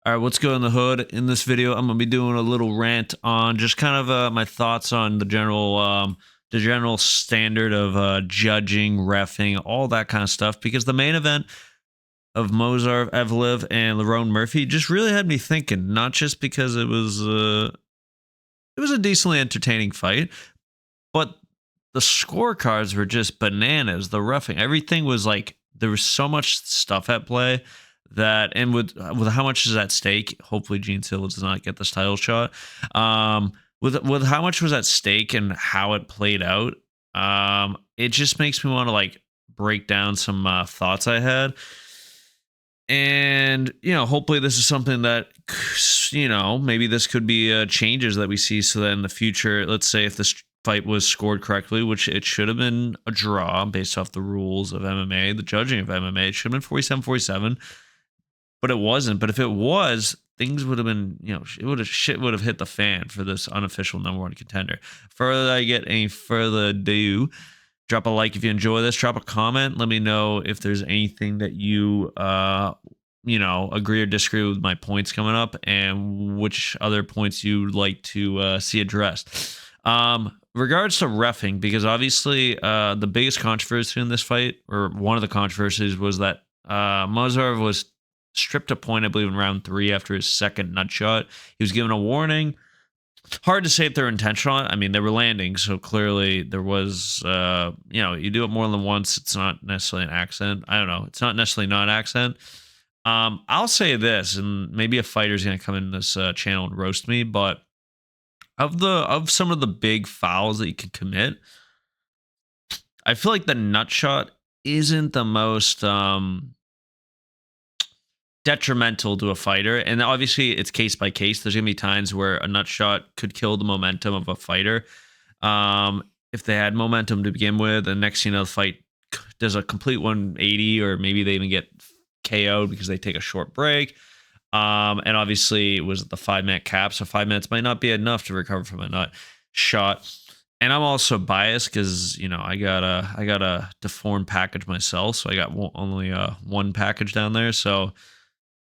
All right, what's good in the hood? In this video, I'm gonna be doing a little rant on just kind of my thoughts on the general standard of judging, refing, all that kind of stuff. Because the main event of Mozart, Evloev, and Lerone Murphy just really had me thinking. Not just because it was a decently entertaining fight, but the scorecards were just bananas. The roughing, everything was like there was so much stuff at play that, and with how much is at stake. Hopefully, Gene Simmons does not get this title shot. With how much was at stake and how it played out, it just makes me want to like break down some thoughts I had. And hopefully this is something that maybe this could be changes that we see, so that in the future, let's say if this fight was scored correctly, which it should have been a draw based off the rules of MMA, the judging of MMA, it should have been 47-47, but it wasn't. But if it was, things would have been, shit would have hit the fan for this unofficial number one contender. Further I get any further ado, drop a like if you enjoy this, drop a comment, let me know if there's anything that you agree or disagree with my points coming up, and which other points you'd like to see addressed. Regards to reffing, because obviously the biggest controversy in this fight, or one of the controversies, was that Mozart was stripped a point, I believe, in round 3 after his second nut shot. He was given a warning. Hard to say if they're intentional. I mean, they were landing, so clearly there was, you do it more than once, it's not necessarily an accident. I don't know. It's not necessarily not an accident. I'll say this, and maybe a fighter's going to come in this channel and roast me, but of some of the big fouls that you can commit, I feel like the nut shot isn't the most detrimental to a fighter. And obviously it's case by case. There's gonna be times where a nut shot could kill the momentum of a fighter. If they had momentum to begin with, and next the fight does a complete 180, or maybe they even get KO'd because they take a short break. And obviously it was the 5-minute cap, so 5 minutes might not be enough to recover from a nut shot. And I'm also biased because I got a deformed package myself, so I got only one package down there. So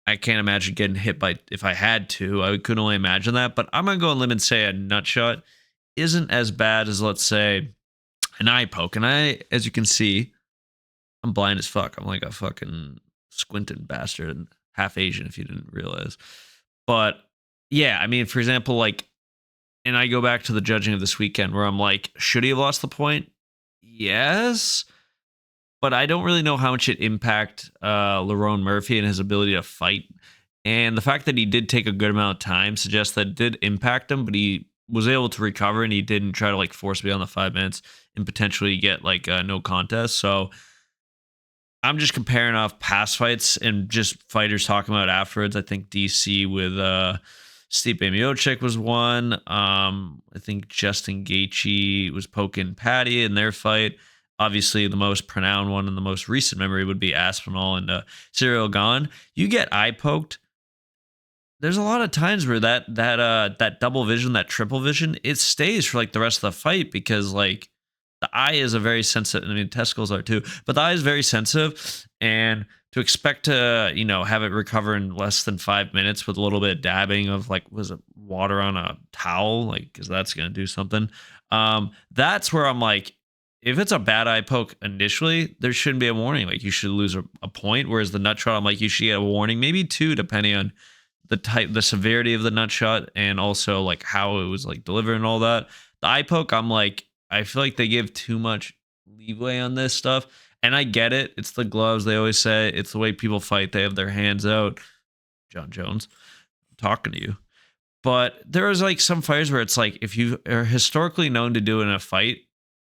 I can't imagine getting hit by, if I had to, I could only imagine that. But I'm gonna go on limb and say a nut shot isn't as bad as, let's say, an eye poke. And as you can see, I'm blind as fuck. I'm like a fucking squinting bastard and half Asian, if you didn't realize. But yeah, I mean, for example, like, and I go back to the judging of this weekend where I'm like, should he have lost the point? Yes. But I don't really know how much it impact Lerone Murphy and his ability to fight. And the fact that he did take a good amount of time suggests that it did impact him, but he was able to recover, and he didn't try to like force beyond the 5 minutes and potentially get like no contest. So I'm just comparing off past fights and just fighters talking about afterwards. I think DC with Stipe Miocic was one. I think Justin Gaethje was poking Patty in their fight. Obviously, the most pronounced one and the most recent memory would be Aspinall and Cyril Gane. You get eye poked. There's a lot of times where that double vision, that triple vision, it stays for like the rest of the fight, because like the eye is a very sensitive. I mean, testicles are too, but the eye is very sensitive, and to expect to have it recover in less than 5 minutes with a little bit of dabbing of like, was it water on a towel, like, because that's gonna do something. That's where I'm like, if it's a bad eye poke initially, there shouldn't be a warning. Like, you should lose a point. Whereas the nut shot, I'm like, you should get a warning, maybe 2, depending on the severity of the nut shot, and also like how it was like delivered and all that. The eye poke, I'm like, I feel like they give too much leeway on this stuff. And I get it. It's the gloves. They always say it's the way people fight. They have their hands out. John Jones, I'm talking to you. But there is like some fighters where it's like, if you are historically known to do it in a fight,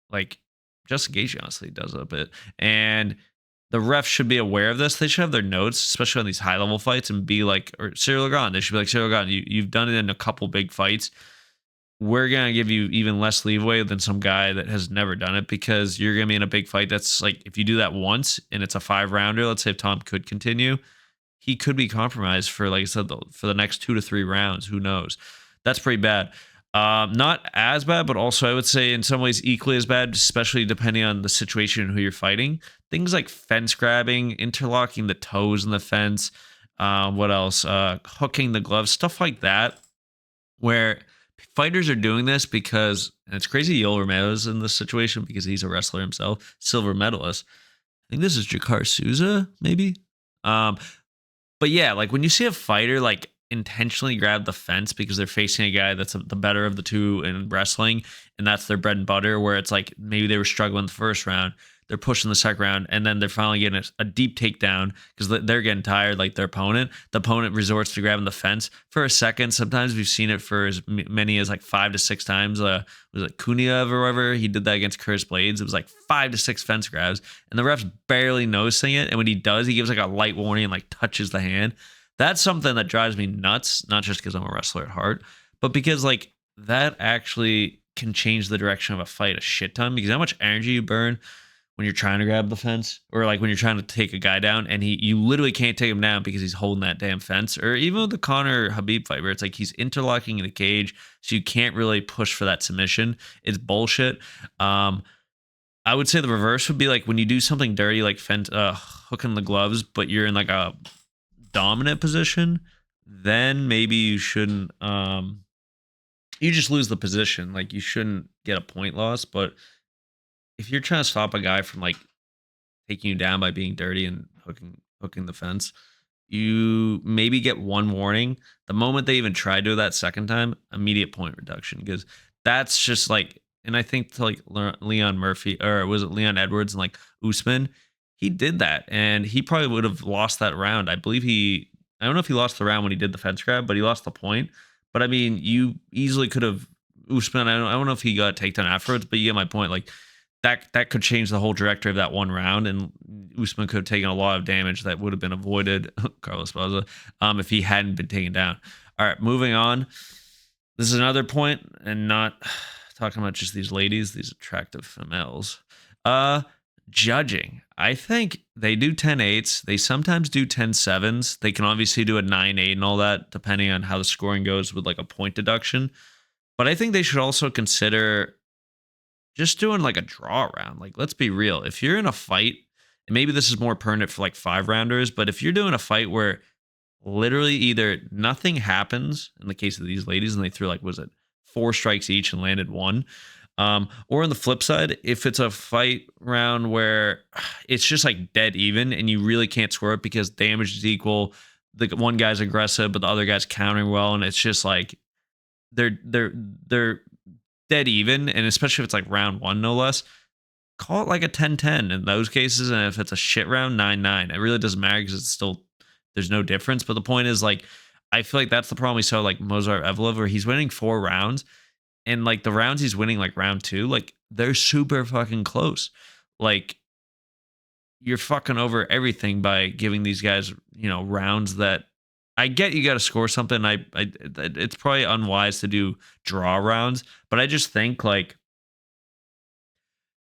like Justin Gaethje honestly does it a bit, and the refs should be aware of this. They should have their notes, especially on these high level fights, and be like, or Cyril Gane, they should be like, Cyril Gane, you've done it in a couple big fights. We're gonna give you even less leeway than some guy that has never done it, because you're gonna be in a big fight. That's like, if you do that once and it's a 5-rounder, let's say if Tom could continue, he could be compromised for, like I said, for the next 2 to 3 rounds. Who knows? That's pretty bad. Not as bad, but also I would say in some ways equally as bad, especially depending on the situation and who you're fighting. Things like fence grabbing, interlocking the toes in the fence, What else? Hooking the gloves, stuff like that, where fighters are doing this because, and it's crazy Yoel Romero's in this situation because he's a wrestler himself, silver medalist. I think this is Jakar Souza, maybe. Um, but yeah, like when you see a fighter like intentionally grab the fence because they're facing a guy that's the better of the two in wrestling, and that's their bread and butter, where it's like maybe they were struggling the first round, they're pushing the second round, and then they're finally getting a deep takedown because they're getting tired, like their opponent. The opponent resorts to grabbing the fence for a second. Sometimes we've seen it for as many as like 5 to 6 times. Was it Kuniev or whatever? He did that against Curtis Blades. It was like 5 to 6 fence grabs, and the ref's barely noticing it. And when he does, he gives like a light warning and like touches the hand. That's something that drives me nuts, not just because I'm a wrestler at heart, but because like that actually can change the direction of a fight a shit ton, because how much energy you burn when you're trying to grab the fence, or like when you're trying to take a guy down and you literally can't take him down because he's holding that damn fence. Or even with the Conor Habib fight where it's like he's interlocking in the cage, so you can't really push for that submission. It's bullshit. I would say the reverse would be like when you do something dirty like hooking the gloves, but you're in like a dominant position, then maybe you shouldn't you just lose the position. Like you shouldn't get a point loss. But if you're trying to stop a guy from like taking you down by being dirty and hooking the fence, you maybe get one warning. The moment they even try to do that second time, immediate point reduction, because that's just like, and I think to like Leon Murphy, or was it Leon Edwards and like Usman, he did that and he probably would have lost that round. I believe I don't know if he lost the round when he did the fence grab, but he lost the point. But I mean, you easily could have Usman. I don't know if he got a takedown afterwards, but you get my point. Like that could change the whole trajectory of that one round, and Usman could have taken a lot of damage that would have been avoided, Carlos Baza, if he hadn't been taken down. All right, moving on. This is another point, and not talking about just these ladies, these attractive females. Judging. I think they do 10-8s. They sometimes do 10-7s. They can obviously do a 9-8 and all that, depending on how the scoring goes with like a point deduction. But I think they should also consider just doing like a draw round. Like, let's be real. If you're in a fight, and maybe this is more pertinent for like 5-rounders, but if you're doing a fight where literally either nothing happens in the case of these ladies and they threw like, was it 4 strikes each and landed 1? Or on the flip side, if it's a fight round where it's just like dead even and you really can't score it because damage is equal, the one guy's aggressive, but the other guy's countering well, and it's just like they're dead even, and especially if it's like round 1, no less, call it like a 10-10 in those cases. And if it's a shit round, 9-9. It really doesn't matter because it's still, there's no difference. But the point is, like, I feel like that's the problem we saw like Movsar Evloev, where he's winning 4 rounds, and like the rounds he's winning, like round 2, like they're super fucking close. Like you're fucking over everything by giving these guys, rounds that, I get you got to score something. It's probably unwise to do draw rounds, but I just think like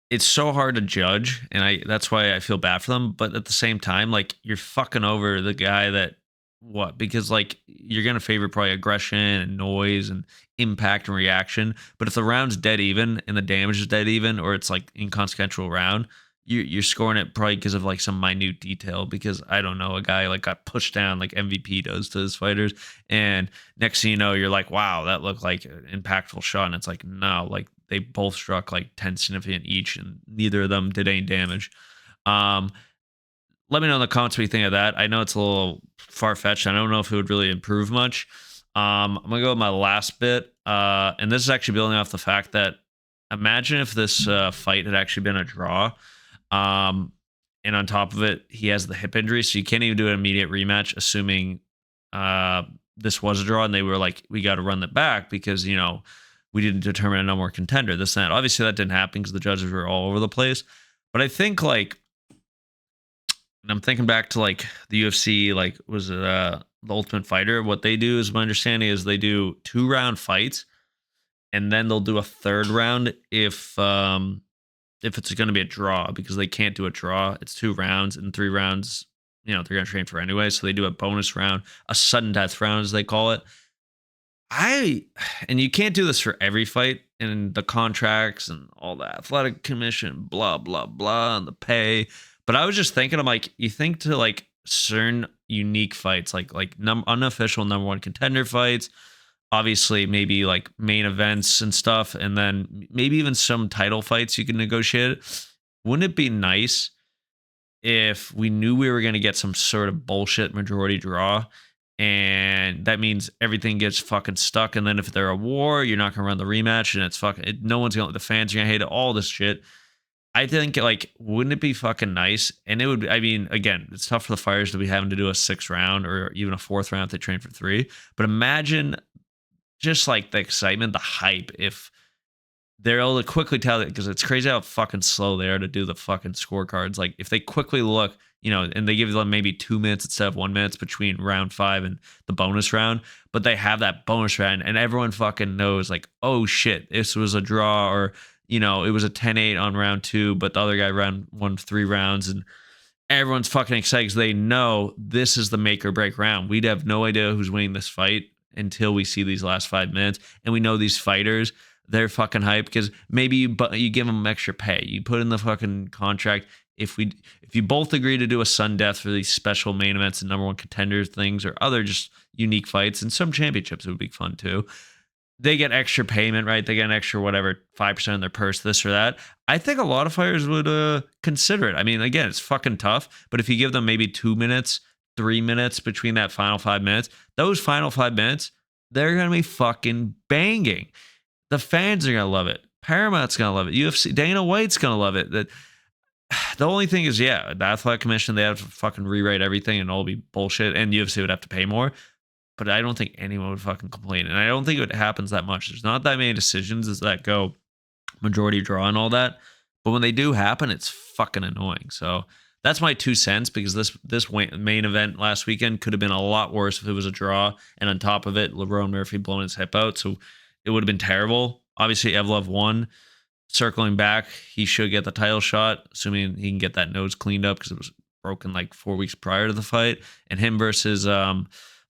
it's so hard to judge, and that's why I feel bad for them. But at the same time, like you're fucking over the guy that because like you're gonna favor probably aggression and noise and impact and reaction. But if the round's dead even and the damage is dead even, or it's like inconsequential round, you're scoring it probably because of like some minute detail, because I don't know, a guy like got pushed down like MVP does to his fighters, and next thing you know, you're like, wow, that looked like an impactful shot, and it's like, no, like they both struck like 10 significant each and neither of them did any damage. Let me know in the comments what you think of that. I know it's a little far-fetched. I don't know if it would really improve much. I'm gonna go with my last bit, and this is actually building off the fact that imagine if this fight had actually been a draw. And on top of it, he has the hip injury, so you can't even do an immediate rematch, assuming this was a draw and they were like, we got to run that back because, we didn't determine a number one contender, this and that. Obviously, that didn't happen because the judges were all over the place. But I think, like, and I'm thinking back to, like, the UFC, like, was it the Ultimate Fighter? What they do, is my understanding, is they do 2-round fights, and then they'll do a 3rd round if it's going to be a draw, because they can't do a draw. It's 2 rounds, and 3 rounds, they're going to train for anyway. So they do a bonus round, a sudden death round, as they call it. And you can't do this for every fight, and the contracts and all the athletic commission, blah, blah, blah, and the pay. But I was just thinking, I'm like, you think to like certain unique fights, like unofficial number one contender fights. Obviously, maybe like main events and stuff, and then maybe even some title fights you can negotiate. Wouldn't it be nice if we knew we were going to get some sort of bullshit majority draw, and that means everything gets fucking stuck, and then if they're a war, you're not going to run the rematch, and it's fucking no one's going to, the fans are going to hate it, all this shit. I think, like, wouldn't it be fucking nice? And it would, I mean, again, it's tough for the fighters to be having to do a 6th round or even a 4th round if they train for 3. But imagine just like the excitement, the hype, if they're able to quickly tell it, because it's crazy how fucking slow they are to do the fucking scorecards. Like, if they quickly look, and they give them maybe 2 minutes instead of 1 minute between round 5 and the bonus round, but they have that bonus round and everyone fucking knows, like, oh shit, this was a draw, or, it was a 10-8 on round 2, but the other guy won 3 rounds, and everyone's fucking excited because they know this is the make or break round. We'd have no idea who's winning this fight until we see these last 5 minutes, and we know these fighters, they're fucking hyped because maybe you give them extra pay. You put in the fucking contract, if you both agree to do a sudden death for these special main events and number one contenders things, or other just unique fights, and some championships would be fun too, they get extra payment, right? They get an extra whatever 5% of their purse, this or that. I think a lot of fighters would consider it. I mean, again, it's fucking tough, but if you give them maybe 2 minutes, 3 minutes between that final 5 minutes, those final 5 minutes, they're gonna be fucking banging. The fans are gonna love it. Paramount's gonna love it. UFC, Dana White's gonna love it. The only thing is, yeah, the Athletic Commission, they have to fucking rewrite everything and all be bullshit, and UFC would have to pay more. But I don't think anyone would fucking complain. And I don't think it happens that much. There's not that many decisions as that go majority draw and all that. But when they do happen, it's fucking annoying. So that's my 2 cents, because this main event last weekend could have been a lot worse if it was a draw. And on top of it, LeBron Murphy blowing his hip out. So it would have been terrible. Obviously, Evloev won. Circling back, he should get the title shot, assuming he can get that nose cleaned up, because it was broken like 4 weeks prior to the fight. And him versus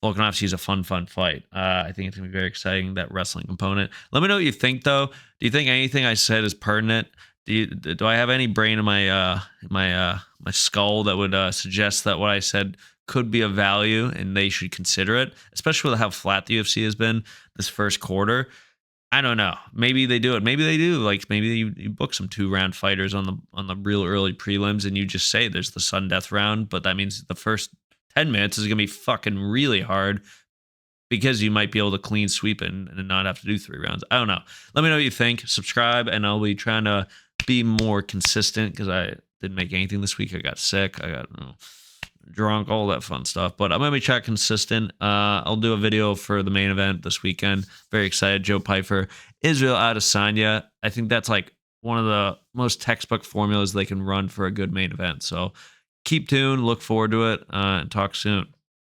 Volkanovski is a fun fight. I think it's going to be very exciting, that wrestling component. Let me know what you think, though. Do you think anything I said is pertinent? Do I have any brain in my my skull that would suggest that what I said could be of value and they should consider it, especially with how flat the UFC has been this first quarter? I don't know. Maybe they do it. Maybe they do. Like, maybe you book some 2-round fighters on the real early prelims, and you just say there's the sudden death round, but that means the first 10 minutes is going to be fucking really hard, because you might be able to clean sweep and not have to do 3 rounds. I don't know. Let me know what you think. Subscribe, and I'll be trying to be more consistent, because I didn't make anything this week. I got sick. I got drunk, all that fun stuff. But I'm going to be trying consistent. I'll do a video for the main event this weekend. Very excited. Joe Pyfer, Israel Adesanya. I think that's like one of the most textbook formulas they can run for a good main event. So keep tuned. Look forward to it, and talk soon.